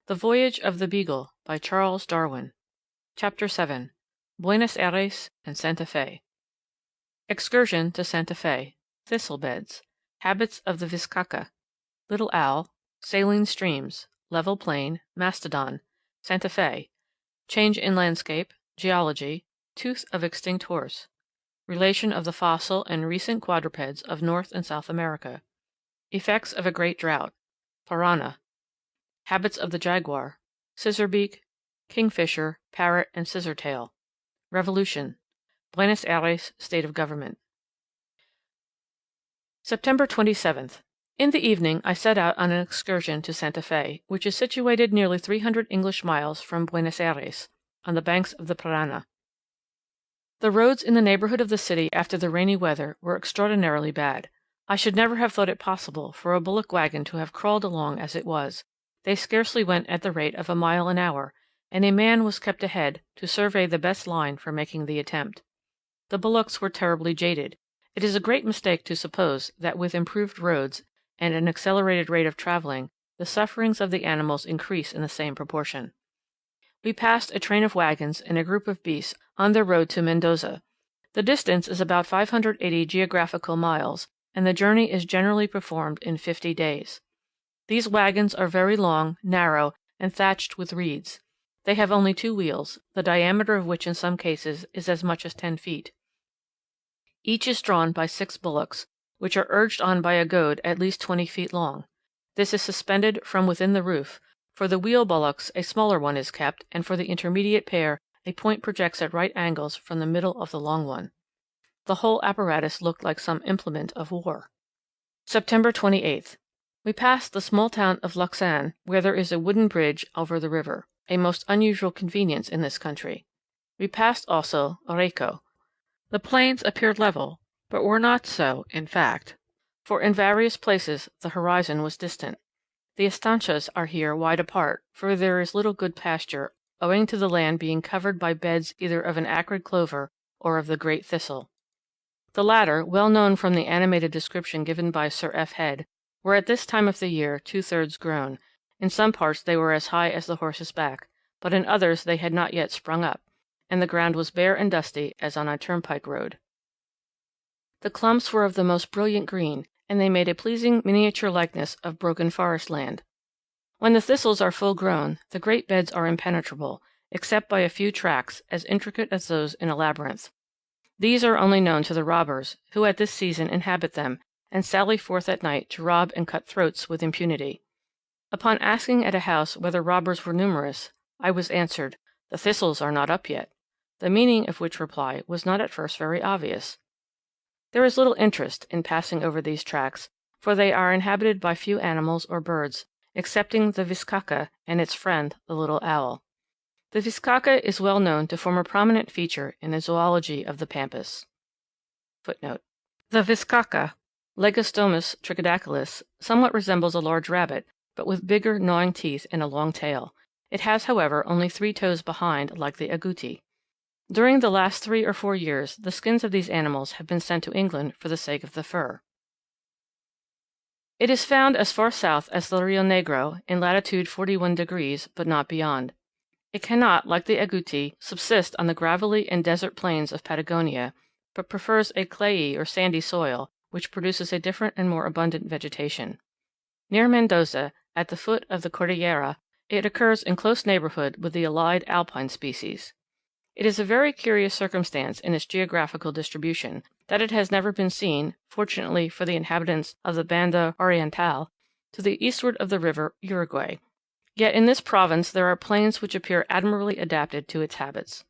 The Voyage of the Beagle by Charles Darwin. Chapter 7. Buenos Aires and Santa Fe. Excursion to Santa Fe. Thistle beds. Habits of the Vizcacha. Little Owl. Saline streams. Level plain. Mastodon. Santa Fe. Change in landscape. Geology. Tooth of extinct horse. Relation of the fossil and recent quadrupeds of North and South America. Effects of a great drought. Piranha. Habits of the jaguar. Scissorbeak, kingfisher, parrot, and scissortail. Revolution. Buenos Aires state of government. September 27th. In the evening I set out on an excursion to Santa Fe, which is situated nearly 300 English miles from Buenos Aires, on the banks of the Parana. The roads in the neighborhood of the city after the rainy weather were extraordinarily bad. I should never have thought it possible for a bullock wagon to have crawled along as it was. They scarcely went at the rate of a mile an hour, and a man was kept ahead to survey the best line for making the attempt. The bullocks were terribly jaded. It is a great mistake to suppose that with improved roads and an accelerated rate of traveling, the sufferings of the animals increase in the same proportion. We passed a train of wagons and a group of beasts on their road to Mendoza. The distance is about 580 geographical miles, and the journey is generally performed in 50 days. These wagons are very long, narrow, and thatched with reeds. They have only 2 wheels, the diameter of which in some cases is as much as 10 feet. Each is drawn by 6 bullocks, which are urged on by a goad at least 20 feet long. This is suspended from within the roof. For the wheel bullocks a smaller one is kept, and for the intermediate pair a point projects at right angles from the middle of the long one. The whole apparatus looked like some implement of war. September 28th. We passed the small town of Luxan, where there is a wooden bridge over the river, a most unusual convenience in this country. We passed also Areco. The plains appeared level, but were not so in fact, for in various places the horizon was distant. The estancias are here wide apart, for there is little good pasture, owing to the land being covered by beds either of an acrid clover or of the great thistle. The latter, well known from the animated description given by Sir F. Head, were at this time of the year 2/3 grown. In some parts they were as high as the horse's back, but in others they had not yet sprung up, and the ground was bare and dusty as on a turnpike road. The clumps were of the most brilliant green, and they made a pleasing miniature likeness of broken forest land. When the thistles are full grown, the great beds are impenetrable, except by a few tracks as intricate as those in a labyrinth. These are only known to the robbers, who at this season inhabit them, and sally forth at night to rob and cut throats with impunity. Upon asking at a house whether robbers were numerous, I was answered, "The thistles are not up yet," the meaning of which reply was not at first very obvious. There is little interest in passing over these tracts, for they are inhabited by few animals or birds, excepting the Vizcacha and its friend the little owl. The Vizcacha is well known to form a prominent feature in the zoology of the Pampas. Footnote: the Vizcacha, Legostomus trichodactylus, somewhat resembles a large rabbit, but with bigger gnawing teeth and a long tail. It has, however, only 3 toes behind, like the agouti. During the last 3 or 4 years, the skins of these animals have been sent to England for the sake of the fur. It is found as far south as the Rio Negro, in latitude 41 degrees, but not beyond. It cannot, like the agouti, subsist on the gravelly and desert plains of Patagonia, but prefers a clayey or sandy soil, which produces a different and more abundant vegetation. Near Mendoza, at the foot of the Cordillera, it occurs in close neighborhood with the allied alpine species. It is a very curious circumstance in its geographical distribution, that it has never been seen, fortunately for the inhabitants of the Banda Oriental, to the eastward of the river Uruguay. Yet in this province there are plains which appear admirably adapted to its habits.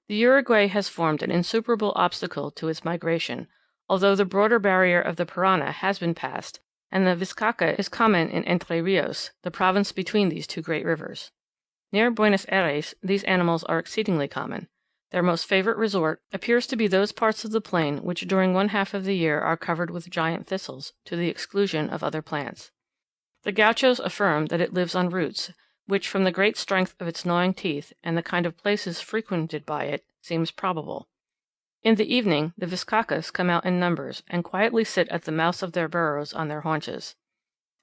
The Uruguay has formed an insuperable obstacle to its migration, although the broader barrier of the Parana has been passed, and the Vizcacha is common in Entre Rios, the province between these 2 great rivers. Near Buenos Aires these animals are exceedingly common. Their most favorite resort appears to be those parts of the plain which during 1/2 of the year are covered with giant thistles, to the exclusion of other plants. The gauchos affirm that it lives on roots, which, from the great strength of its gnawing teeth and the kind of places frequented by it, seems probable. In the evening the Vizcachas come out in numbers, and quietly sit at the mouths of their burrows on their haunches.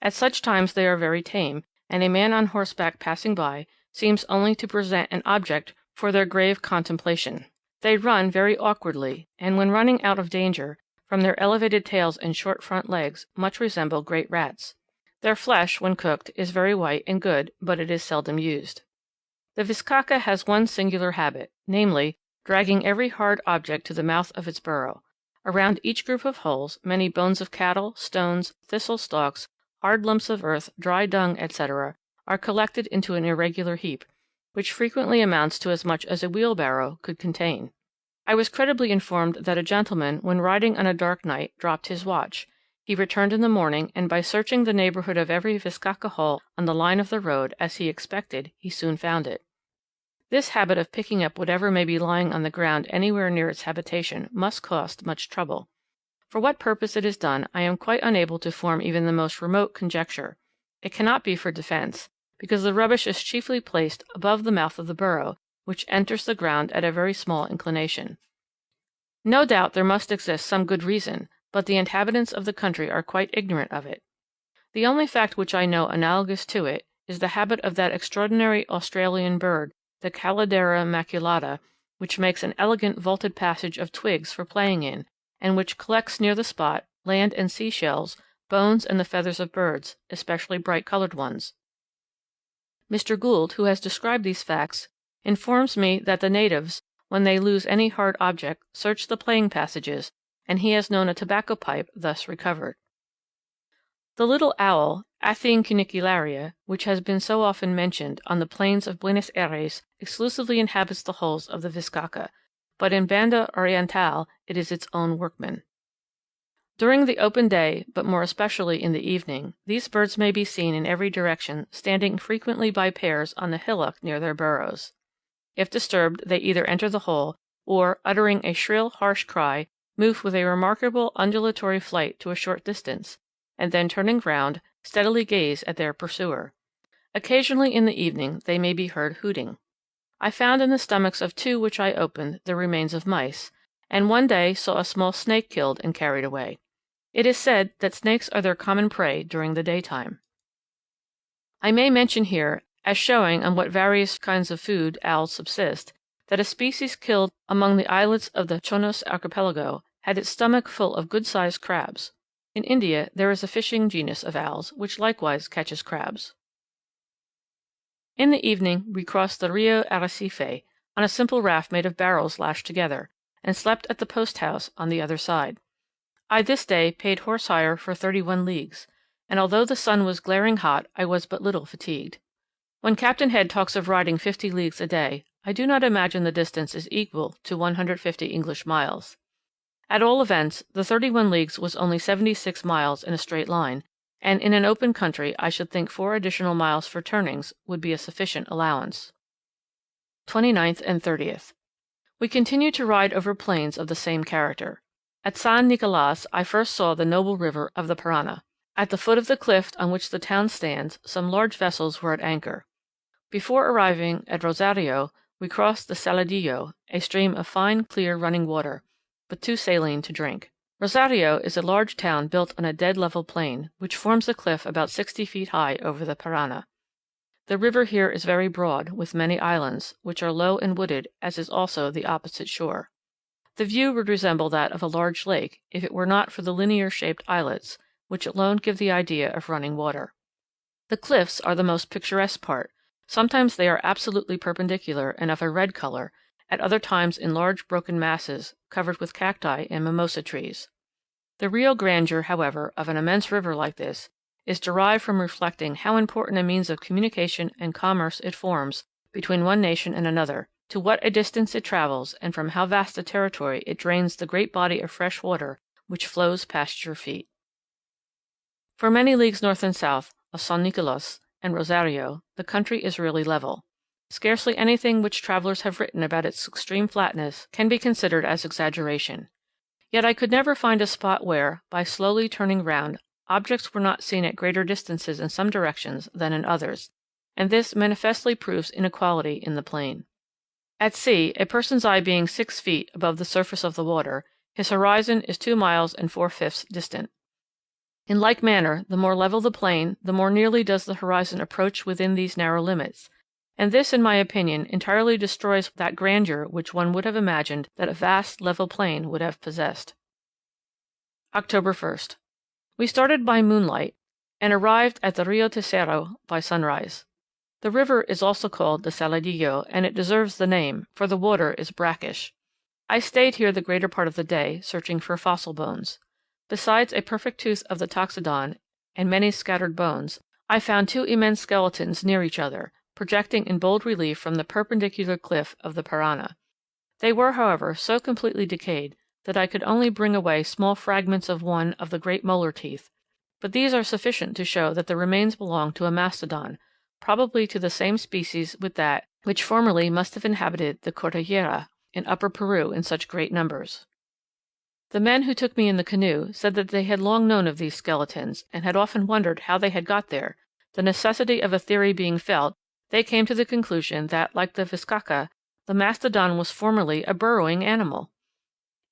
At such times they are very tame, and a man on horseback passing by seems only to present an object for their grave contemplation. They run very awkwardly, and when running out of danger, from their elevated tails and short front legs, much resemble great rats. Their flesh, when cooked, is very white and good, but it is seldom used. The viscaca has one singular habit, namely, dragging every hard object to the mouth of its burrow. Around each group of holes, many bones of cattle, stones, thistle stalks, hard lumps of earth, dry dung, etc., are collected into an irregular heap, which frequently amounts to as much as a wheelbarrow could contain. I was credibly informed that a gentleman, when riding on a dark night, dropped his watch. He returned in the morning, and by searching the neighbourhood of every viscaca hole on the line of the road, as he expected, he soon found it. This habit of picking up whatever may be lying on the ground anywhere near its habitation must cost much trouble. For what purpose it is done, I am quite unable to form even the most remote conjecture. It cannot be for defence, because the rubbish is chiefly placed above the mouth of the burrow, which enters the ground at a very small inclination. No doubt there must exist some good reason, but the inhabitants of the country are quite ignorant of it. The only fact which I know analogous to it is the habit of that extraordinary Australian bird, the Calodera maculata, which makes an elegant vaulted passage of twigs for playing in, and which collects near the spot land and sea shells, bones, and the feathers of birds, especially bright coloured ones. Mr. Gould, who has described these facts, informs me that the natives, when they lose any hard object, search the playing passages, and he has known a tobacco pipe thus recovered. The little owl, Athene cunicularia, which has been so often mentioned, on the plains of Buenos Aires exclusively inhabits the holes of the viscaca, but in Banda Oriental it is its own workman. During the open day, but more especially in the evening, these birds may be seen in every direction, standing frequently by pairs on the hillock near their burrows. If disturbed, they either enter the hole, or, uttering a shrill, harsh cry, move with a remarkable undulatory flight to a short distance, and then turning round, steadily gaze at their pursuer. Occasionally in the evening they may be heard hooting. I found in the stomachs of two which I opened the remains of mice, and one day saw a small snake killed and carried away. It is said that snakes are their common prey during the daytime. I may mention here, as showing on what various kinds of food owls subsist, that a species killed among the islets of the Chonos archipelago had its stomach full of good-sized crabs. In India there is a fishing genus of owls, which likewise catches crabs. In the evening we crossed the Rio Arrecife on a simple raft made of barrels lashed together, and slept at the post-house on the other side. I this day paid horse hire for 31 leagues, and although the sun was glaring hot, I was but little fatigued. When Captain Head talks of riding 50 leagues a day, I do not imagine the distance is equal to 150 English miles. At all events, the 31 leagues was only 76 miles in a straight line, and in an open country I should think 4 additional miles for turnings would be a sufficient allowance. 29th and 30th. We continue to ride over plains of the same character. At San Nicolas I first saw the noble river of the Parana. At the foot of the cliff on which the town stands, some large vessels were at anchor. Before arriving at Rosario, we crossed the Saladillo, a stream of fine, clear running water, but too saline to drink. Rosario is a large town built on a dead level plain, which forms a cliff about 60 feet high over the Parana. The river here is very broad, with many islands, which are low and wooded, as is also the opposite shore. The view would resemble that of a large lake, if it were not for the linear-shaped islets, which alone give the idea of running water. The cliffs are the most picturesque part. Sometimes they are absolutely perpendicular and of a red colour, at other times in large broken masses, covered with cacti and mimosa trees. The real grandeur, however, of an immense river like this, is derived from reflecting how important a means of communication and commerce it forms between one nation and another, to what a distance it travels, and from how vast a territory it drains the great body of fresh water which flows past your feet. For many leagues north and south of San Nicolas and Rosario, the country is really level. Scarcely anything which travellers have written about its extreme flatness can be considered as exaggeration. Yet I could never find a spot where, by slowly turning round, objects were not seen at greater distances in some directions than in others, and this manifestly proves inequality in the plain. At sea, a person's eye being 6 feet above the surface of the water, his horizon is 2 miles and 4/5 distant. In like manner, the more level the plain, the more nearly does the horizon approach within these narrow limits, and this, in my opinion, entirely destroys that grandeur which one would have imagined that a vast level plain would have possessed. October 1st. We started by moonlight, and arrived at the Rio Tercero by sunrise. The river is also called the Saladillo, and it deserves the name, for the water is brackish. I stayed here the greater part of the day, searching for fossil bones. Besides a perfect tooth of the Toxodon, and many scattered bones, I found two immense skeletons near each other, projecting in bold relief from the perpendicular cliff of the Parana. They were, however, so completely decayed, that I could only bring away small fragments of one of the great molar teeth, but these are sufficient to show that the remains belong to a mastodon, probably to the same species with that which formerly must have inhabited the Cordillera in Upper Peru in such great numbers. The men who took me in the canoe said that they had long known of these skeletons, and had often wondered how they had got there. The necessity of a theory being felt, they came to the conclusion that, like the Vizcacha, the mastodon was formerly a burrowing animal.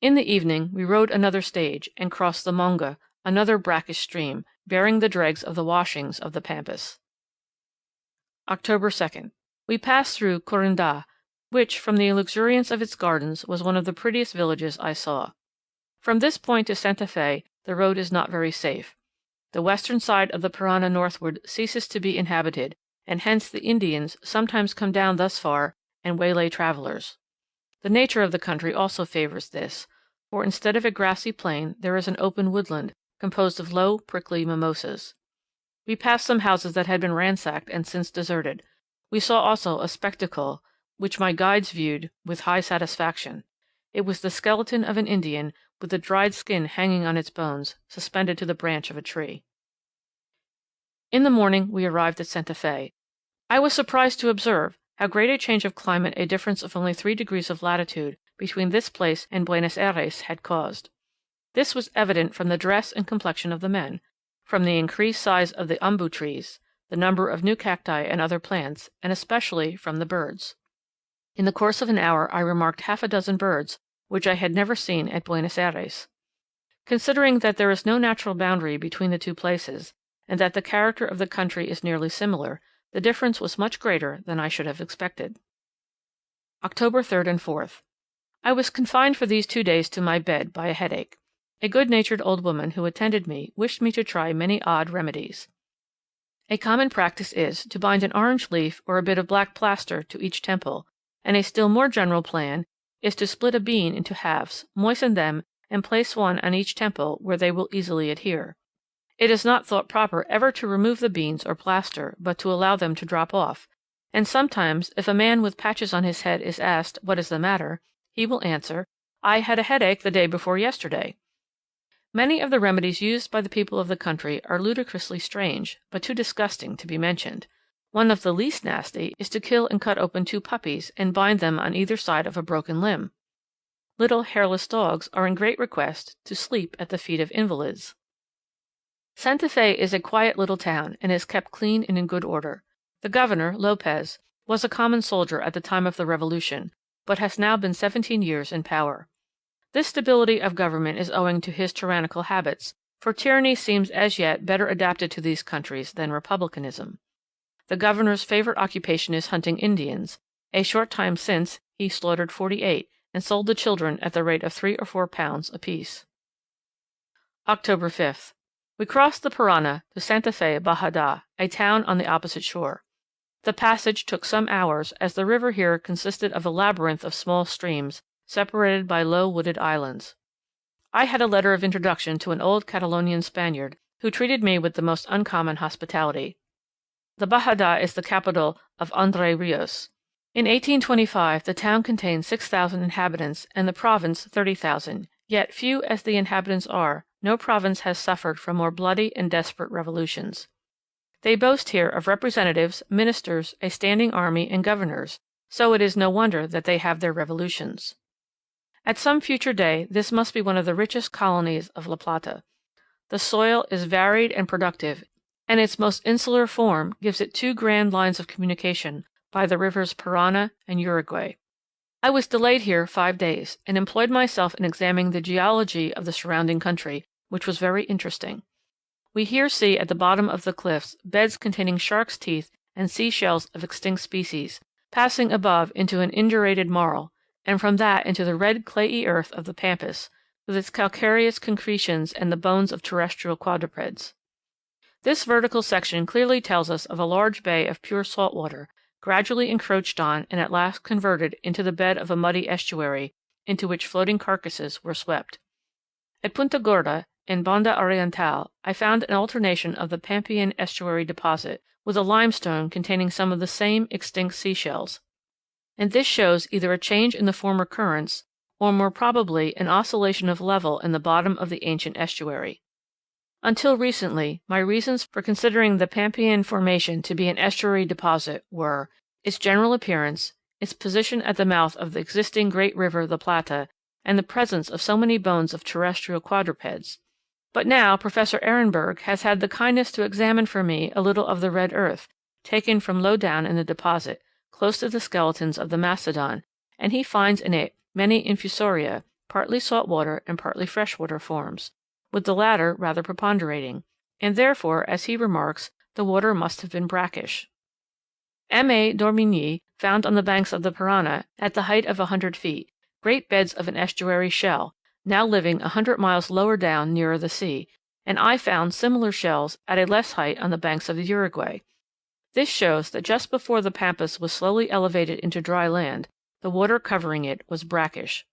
In the evening we rode another stage, and crossed the Monga, another brackish stream, bearing the dregs of the washings of the Pampas. October 2nd. We passed through Corinda, which, from the luxuriance of its gardens, was one of the prettiest villages I saw. From this point to Santa Fe the road is not very safe. The western side of the Parana northward ceases to be inhabited, and hence the Indians sometimes come down thus far and waylay travellers. The nature of the country also favours this, for instead of a grassy plain there is an open woodland, composed of low prickly mimosas. We passed some houses that had been ransacked and since deserted. We saw also a spectacle which my guides viewed with high satisfaction. It was the skeleton of an Indian, with the dried skin hanging on its bones, suspended to the branch of a tree. In the morning we arrived at Santa Fe. I was surprised to observe how great a change of climate a difference of only 3 degrees of latitude between this place and Buenos Aires had caused. This was evident from the dress and complexion of the men, from the increased size of the umbu trees, the number of new cacti and other plants, and especially from the birds. In the course of an hour I remarked half a dozen birds, which I had never seen at Buenos Aires. Considering that there is no natural boundary between the two places, and that the character of the country is nearly similar, the difference was much greater than I should have expected. October 3rd and 4th. I was confined for these 2 days to my bed by a headache. A good-natured old woman who attended me wished me to try many odd remedies. A common practice is to bind an orange leaf or a bit of black plaster to each temple, and a still more general plan is to split a bean into halves, moisten them, and place one on each temple where they will easily adhere. It is not thought proper ever to remove the beans or plaster, but to allow them to drop off, and sometimes if a man with patches on his head is asked what is the matter, he will answer, "I had a headache the day before yesterday." Many of the remedies used by the people of the country are ludicrously strange, but too disgusting to be mentioned. One of the least nasty is to kill and cut open 2 puppies, and bind them on either side of a broken limb. Little hairless dogs are in great request to sleep at the feet of invalids. Santa Fe is a quiet little town, and is kept clean and in good order. The governor, Lopez, was a common soldier at the time of the Revolution, but has now been 17 years in power. This stability of government is owing to his tyrannical habits, for tyranny seems as yet better adapted to these countries than republicanism. The governor's favourite occupation is hunting Indians. A short time since he slaughtered 48, and sold the children at the rate of 3 or 4 pounds apiece. October 5th. We crossed the Parana to Santa Fe Bajada, a town on the opposite shore. The passage took some hours, as the river here consisted of a labyrinth of small streams, separated by low wooded islands. I had a letter of introduction to an old Catalonian Spaniard, who treated me with the most uncommon hospitality. The Bajada is the capital of Entre Rios. In 1825 the town contained 6,000 inhabitants, and the province 30,000, yet few as the inhabitants are, no province has suffered from more bloody and desperate revolutions. They boast here of representatives, ministers, a standing army, and governors, so it is no wonder that they have their revolutions. At some future day this must be one of the richest colonies of La Plata. The soil is varied and productive, and its most insular form gives it 2 grand lines of communication by the rivers Parana and Uruguay. I was delayed here 5 days, and employed myself in examining the geology of the surrounding country, which was very interesting. We here see at the bottom of the cliffs beds containing sharks' teeth and sea shells of extinct species, passing above into an indurated marl, and from that into the red clayey earth of the pampas, with its calcareous concretions and the bones of terrestrial quadrupeds. This vertical section clearly tells us of a large bay of pure salt water, gradually encroached on and at last converted into the bed of a muddy estuary, into which floating carcasses were swept. At Punta Gorda, in Banda Oriental, I found an alternation of the Pampean estuary deposit, with a limestone containing some of the same extinct seashells, and this shows either a change in the former currents, or more probably an oscillation of level in the bottom of the ancient estuary. Until recently, my reasons for considering the Pampean formation to be an estuary deposit were its general appearance, its position at the mouth of the existing great river the Plata, and the presence of so many bones of terrestrial quadrupeds. But now Professor Ehrenberg has had the kindness to examine for me a little of the red earth, taken from low down in the deposit, close to the skeletons of the mastodon, and he finds in it many infusoria, partly salt water and partly freshwater forms, with the latter rather preponderating, and therefore, as he remarks, the water must have been brackish. M. A. D'Orbigny found on the banks of the Parana, at the height of 100 feet, great beds of an estuary shell, now living 100 miles lower down nearer the sea, and I found similar shells at a less height on the banks of the Uruguay. This shows that just before the pampas was slowly elevated into dry land, the water covering it was brackish.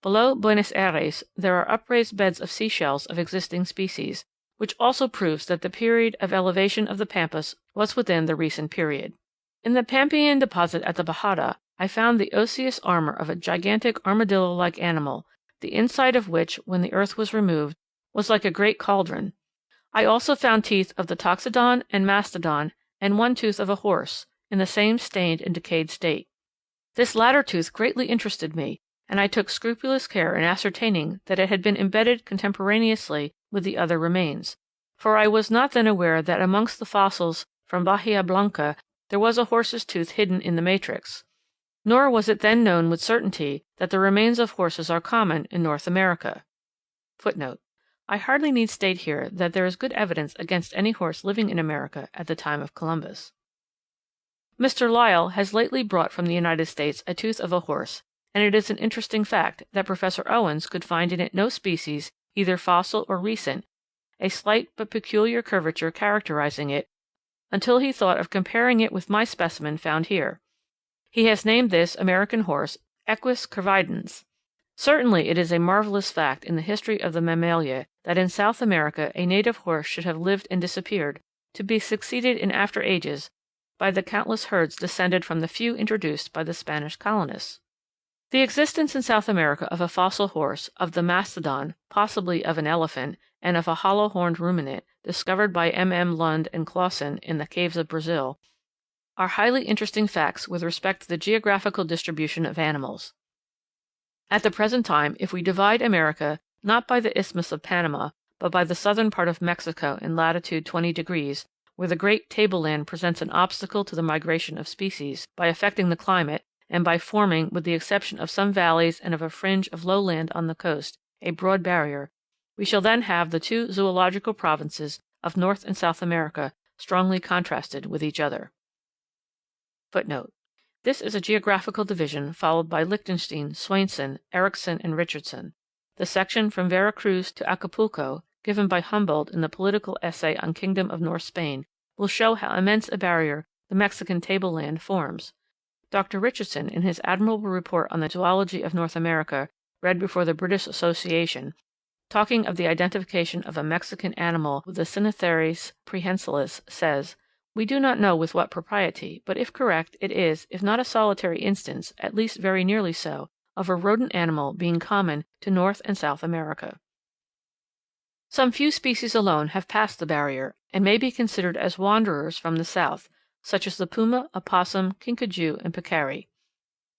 Below Buenos Aires there are upraised beds of seashells of existing species, which also proves that the period of elevation of the pampas was within the recent period. In the Pampean deposit at the Bajada, I found the osseous armour of a gigantic armadillo-like animal, the inside of which, when the earth was removed, was like a great cauldron. I also found teeth of the toxodon and mastodon, and one tooth of a horse, in the same stained and decayed state. This latter tooth greatly interested me, and I took scrupulous care in ascertaining that it had been embedded contemporaneously with the other remains, for I was not then aware that amongst the fossils from Bahia Blanca there was a horse's tooth hidden in the matrix. Nor was it then known with certainty that the remains of horses are common in North America. Footnote: I hardly need state here that there is good evidence against any horse living in America at the time of Columbus. Mr. Lyell has lately brought from the United States a tooth of a horse, and it is an interesting fact that Professor Owens could find in it no species, either fossil or recent, a slight but peculiar curvature characterizing it, until he thought of comparing it with my specimen found here. He has named this American horse Equus curvidens. Certainly it is a marvellous fact in the history of the Mammalia that in South America a native horse should have lived and disappeared, to be succeeded in after ages by the countless herds descended from the few introduced by the Spanish colonists. The existence in South America of a fossil horse, of the mastodon, possibly of an elephant, and of a hollow-horned ruminant, discovered by M. Lund and Clausen in the caves of Brazil, are highly interesting facts with respect to the geographical distribution of animals. At the present time, if we divide America not by the Isthmus of Panama, but by the southern part of Mexico in latitude 20 degrees, where the great tableland presents an obstacle to the migration of species, by affecting the climate, and by forming, with the exception of some valleys and of a fringe of low land on the coast, a broad barrier, we shall then have the two zoological provinces of North and South America strongly contrasted with each other. Footnote: this is a geographical division followed by Lichtenstein, Swainson, Erickson, and Richardson. The section from Vera Cruz to Acapulco, given by Humboldt in the political essay on Kingdom of North Spain, will show how immense a barrier the Mexican tableland forms. Dr. Richardson, in his admirable report on the zoology of North America, read before the British Association, talking of the identification of a Mexican animal with the Cynotheres prehensilis, says, "We do not know with what propriety, but if correct, it is, if not a solitary instance, at least very nearly so, of a rodent animal being common to North and South America." Some few species alone have passed the barrier, and may be considered as wanderers from the south, such as the puma, opossum, kinkajou, and peccary.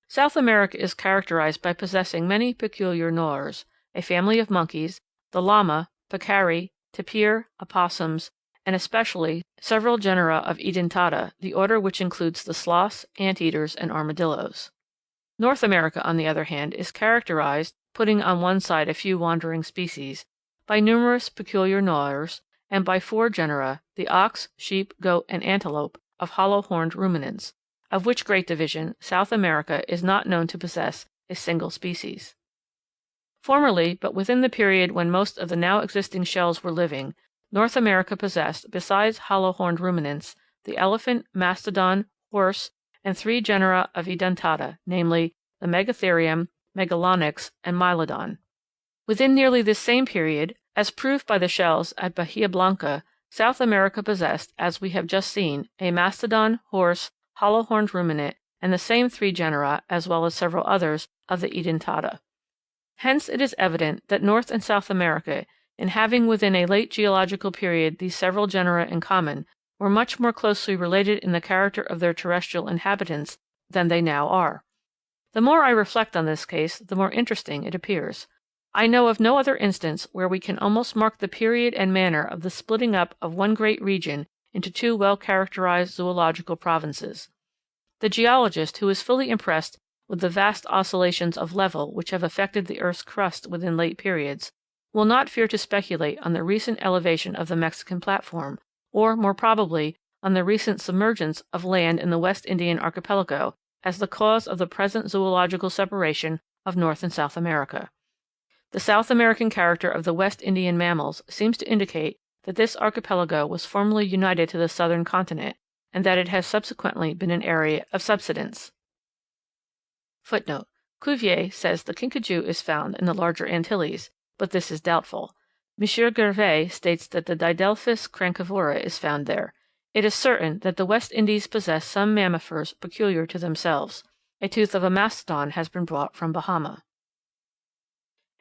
South America is characterized by possessing many peculiar gnawers, a family of monkeys, the llama, peccary, tapir, opossums, and especially several genera of Edentata, the order which includes the sloths, anteaters, and armadillos. North America, on the other hand, is characterized, putting on one side a few wandering species, by numerous peculiar gnawers, and by 4 genera, the ox, sheep, goat, and antelope, of hollow-horned ruminants, of which great division South America is not known to possess a single species. Formerly, but within the period when most of the now existing shells were living, North America possessed, besides hollow-horned ruminants, the elephant, mastodon, horse, and 3 genera of Edentata, namely the Megatherium, Megalonyx, and Mylodon. Within nearly this same period, as proved by the shells at Bahia Blanca, South America possessed, as we have just seen, a mastodon, horse, hollow-horned ruminant, and the same 3 genera, as well as several others, of the Edentata. Hence it is evident that North and South America, in having within a late geological period these several genera in common, were much more closely related in the character of their terrestrial inhabitants than they now are. The more I reflect on this case, the more interesting it appears. I know of no other instance where we can almost mark the period and manner of the splitting up of one great region into 2 well-characterized zoological provinces. The geologist who is fully impressed with the vast oscillations of level which have affected the earth's crust within late periods, will not fear to speculate on the recent elevation of the Mexican platform, or, more probably, on the recent submergence of land in the West Indian archipelago as the cause of the present zoological separation of North and South America. The South American character of the West Indian mammals seems to indicate that this archipelago was formerly united to the southern continent, and that it has subsequently been an area of subsidence. Footnote: Cuvier says the kinkajou is found in the larger Antilles, but this is doubtful. M. Gervais states that the Didelphis crancivora is found there. It is certain that the West Indies possess some mammifers peculiar to themselves. A tooth of a mastodon has been brought from Bahama.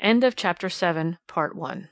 End of Chapter 7, Part 1.